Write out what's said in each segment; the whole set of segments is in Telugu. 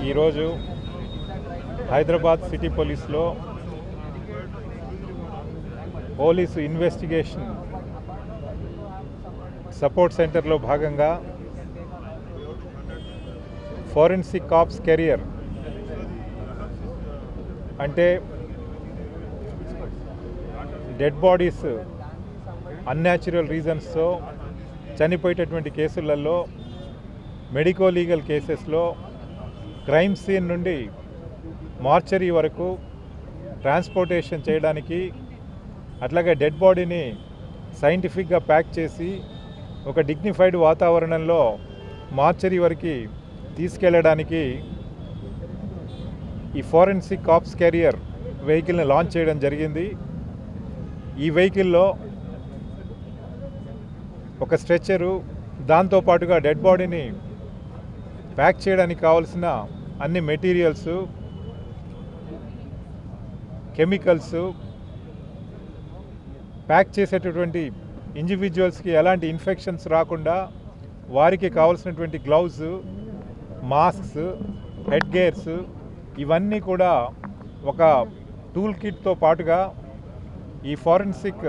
ఈరోజు హైదరాబాద్ సిటీ పోలీస్లో పోలీసు ఇన్వెస్టిగేషన్ సపోర్ట్ సెంటర్లో భాగంగా ఫోరెన్సిక్ కార్ప్స్ కెరియర్ అంటే డెడ్ బాడీస్ అన్యాచురల్ రీజన్స్తో చనిపోయేటటువంటి కేసులలో మెడికో లీగల్ కేసెస్లో క్రైమ్ సీన్ నుండి మార్చరీ వరకు ట్రాన్స్పోర్టేషన్ చేయడానికి అట్లాగే డెడ్ బాడీని సైంటిఫిక్గా ప్యాక్ చేసి ఒక డిగ్నిఫైడ్ వాతావరణంలో మార్చరీ వరకు తీసుకెళ్ళడానికి ఈ ఫోరెన్సిక్ కార్ప్స్ కెరియర్ వెహికల్ని లాంచ్ చేయడం జరిగింది. ఈ వెహికల్లో ఒక స్ట్రెచ్చరు, దాంతోపాటుగా డెడ్ బాడీని ప్యాక్ చేయడానికి కావాల్సిన అన్ని మెటీరియల్స్, కెమికల్స్, ప్యాక్ చేసేటటువంటి ఇండివిజువల్స్కి ఎలాంటి ఇన్ఫెక్షన్స్ రాకుండా వారికి కావాల్సినటువంటి గ్లౌజ్, మాస్క్స్, హెడ్ గేర్స్ ఇవన్నీ కూడా ఒక టూల్ కిట్తో పాటుగా ఈ ఫోరెన్సిక్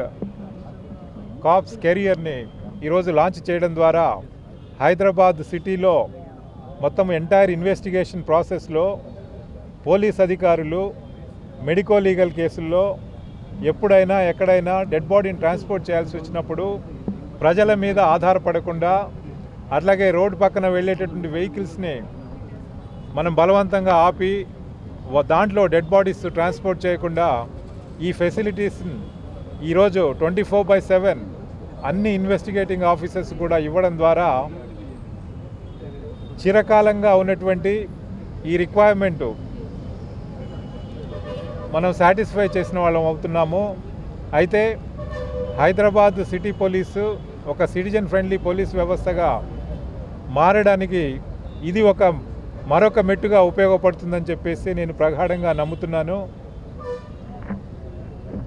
కార్ప్స్ కెరియర్ని ఈరోజు లాంచ్ చేయడం ద్వారా హైదరాబాద్ సిటీలో మొత్తం ఎంటైర్ ఇన్వెస్టిగేషన్ ప్రాసెస్లో పోలీస్ అధికారులు మెడికో లీగల్ కేసుల్లో ఎప్పుడైనా ఎక్కడైనా డెడ్ బాడీని ట్రాన్స్పోర్ట్ చేయాల్సి వచ్చినప్పుడు ప్రజల మీద ఆధారపడకుండా అట్లాగే రోడ్డు పక్కన వెళ్ళేటటువంటి వెహికల్స్ని మనం బలవంతంగా ఆపి దాంట్లో డెడ్ బాడీస్ ట్రాన్స్పోర్ట్ చేయకుండా ఈ ఫెసిలిటీస్ని ఈరోజు 24/7 అన్ని ఇన్వెస్టిగేటింగ్ ఆఫీసర్స్ కూడా ఇవ్వడం ద్వారా చిరకాలంగా ఉన్నటువంటి ఈ రిక్వైర్మెంటు మనం సాటిస్ఫై చేసిన వాళ్ళం అవుతున్నాము. అయితే హైదరాబాద్ సిటీ పోలీసు ఒక సిటిజన్ ఫ్రెండ్లీ పోలీస్ వ్యవస్థగా మారడానికి ఇది మరొక మెట్టుగా ఉపయోగపడుతుందని చెప్పేసి నేను ప్రగాఢంగా నమ్ముతున్నాను.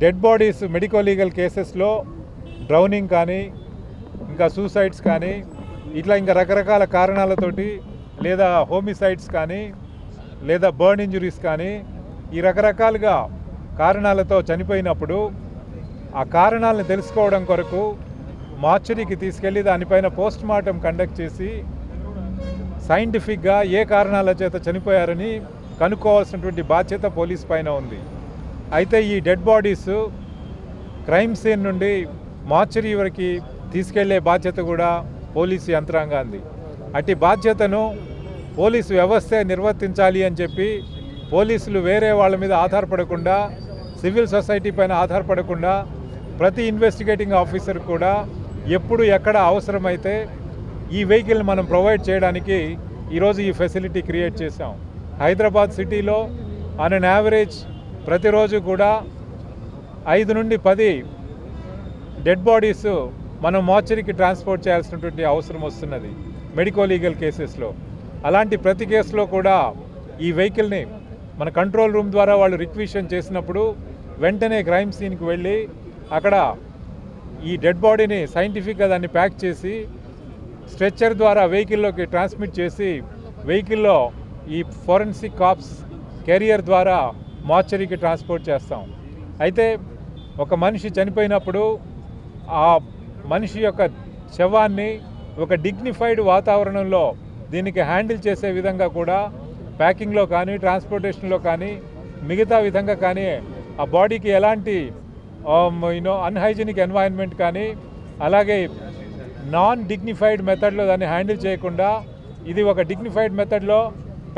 డెడ్ బాడీస్ మెడికో లీగల్ కేసెస్లో డ్రౌనింగ్ కానీ ఇంకా సూసైడ్స్ కానీ ఇట్లా ఇంకా రకరకాల కారణాలతోటి లేదా హోమిసైడ్స్ కానీ లేదా బర్న్ ఇంజురీస్ కానీ ఈ రకరకాలుగా కారణాలతో చనిపోయినప్పుడు ఆ కారణాలను తెలుసుకోవడం కొరకు మార్చరీకి తీసుకెళ్ళి దానిపైన పోస్ట్ మార్టం కండక్ట్ చేసి సైంటిఫిక్గా ఏ కారణాల చేత చనిపోయారని కనుక్కోవాల్సినటువంటి బాధ్యత పోలీస్ పైన ఉంది. అయితే ఈ డెడ్ బాడీస్ క్రైమ్ సీన్ నుండి మార్చరీ వరకు తీసుకెళ్లే బాధ్యత కూడా పోలీసు యంత్రాంగాంది. అట్టి బాధ్యతను పోలీసు వ్యవస్థే నిర్వర్తించాలి అని చెప్పి పోలీసులు వేరే వాళ్ళ మీద ఆధారపడకుండా, సివిల్ సొసైటీ పైన ఆధారపడకుండా ప్రతి ఇన్వెస్టిగేటింగ్ ఆఫీసర్ కూడా ఎప్పుడు ఎక్కడ అవసరమైతే ఈ వెహికల్ని మనం ప్రొవైడ్ చేయడానికి ఈరోజు ఈ ఫెసిలిటీ క్రియేట్ చేశాం. హైదరాబాద్ సిటీలో ఆన్ అన్ యావరేజ్ ప్రతిరోజు కూడా 5 నుండి 10 డెడ్ బాడీస్ మనం మార్చరీకి ట్రాన్స్పోర్ట్ చేయాల్సినటువంటి అవసరం వస్తున్నది మెడికో లీగల్ కేసెస్లో. అలాంటి ప్రతి కేసులో కూడా ఈ వెహికల్ని మన కంట్రోల్ రూమ్ ద్వారా వాళ్ళు రిక్విజిషన్ చేసినప్పుడు వెంటనే క్రైమ్ సీన్కి వెళ్ళి అక్కడ ఈ డెడ్ బాడీని సైంటిఫిక్గా దాన్ని ప్యాక్ చేసి స్ట్రెచ్చర్ ద్వారా వెహికల్లోకి ట్రాన్స్మిట్ చేసి వెహికల్లో ఈ ఫోరెన్సిక్ కార్ప్స్ కెరియర్ ద్వారా మార్చరీకి ట్రాన్స్పోర్ట్ చేస్తాం. అయితే ఒక మనిషి చనిపోయినప్పుడు ఆ మనిషి యొక్క శవాన్ని ఒక డిగ్నిఫైడ్ వాతావరణంలో దీనికి హ్యాండిల్ చేసే విధంగా కూడా ప్యాకింగ్లో కానీ ట్రాన్స్పోర్టేషన్లో కానీ మిగతా విధంగా కానీ ఆ బాడీకి ఎలాంటి అన్హైజీనిక్ ఎన్వైరన్మెంట్ కానీ అలాగే నాన్ డిగ్నిఫైడ్ మెథడ్లో దాన్ని హ్యాండిల్ చేయకుండా ఇది ఒక డిగ్నిఫైడ్ మెథడ్లో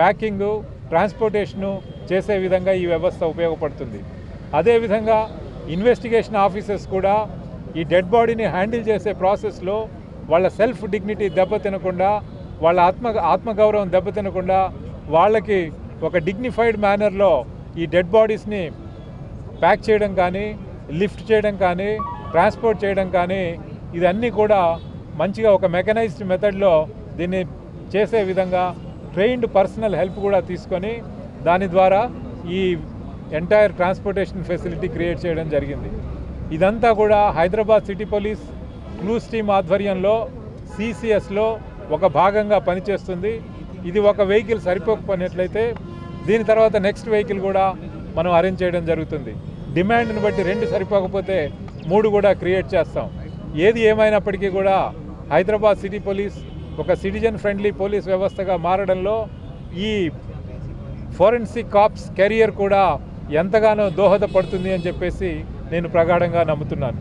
ప్యాకింగు ట్రాన్స్పోర్టేషను చేసే విధంగా ఈ వ్యవస్థ ఉపయోగపడుతుంది. అదేవిధంగా ఇన్వెస్టిగేషన్ ఆఫీసర్స్ కూడా ఈ డెడ్ బాడీని హ్యాండిల్ చేసే ప్రాసెస్లో వాళ్ళ సెల్ఫ్ డిగ్నిటీ దెబ్బతినకుండా, వాళ్ళ ఆత్మగౌరవం దెబ్బతినకుండా వాళ్ళకి ఒక డిగ్నిఫైడ్ మేనర్లో ఈ డెడ్ బాడీస్ని ప్యాక్ చేయడం కానీ, లిఫ్ట్ చేయడం కానీ, ట్రాన్స్పోర్ట్ చేయడం కానీ ఇదన్నీ కూడా మంచిగా ఒక మెకనైజ్డ్ మెథడ్లో దీన్ని చేసే విధంగా ట్రైన్డ్ పర్సనల్ హెల్ప్ కూడా తీసుకొని దాని ద్వారా ఈ ఎంటైర్ ట్రాన్స్పోర్టేషన్ ఫెసిలిటీ క్రియేట్ చేయడం జరిగింది. ఇదంతా కూడా Hyderabad city police clues team ఆధ్వర్యంలో సిసిఎస్లో ఒక భాగంగా పనిచేస్తుంది. ఇది ఒక వెహికల్ సరిపోకపోయినట్లయితే దీని తర్వాత నెక్స్ట్ వెహికల్ కూడా మనం అరేంజ్ చేయడం జరుగుతుంది. డిమాండ్ని బట్టి 2 సరిపోకపోతే 3 కూడా క్రియేట్ చేస్తాం. ఏది ఏమైనప్పటికీ కూడా హైదరాబాద్ సిటీ పోలీస్ ఒక సిటిజన్ ఫ్రెండ్లీ పోలీస్ వ్యవస్థగా మారడంలో ఈ ఫోరెన్సిక్ కాప్స్ కెరియర్ కూడా ఎంతగానో దోహదపడుతుంది అని చెప్పేసి నేను ప్రగాఢంగా నమ్ముతున్నాను.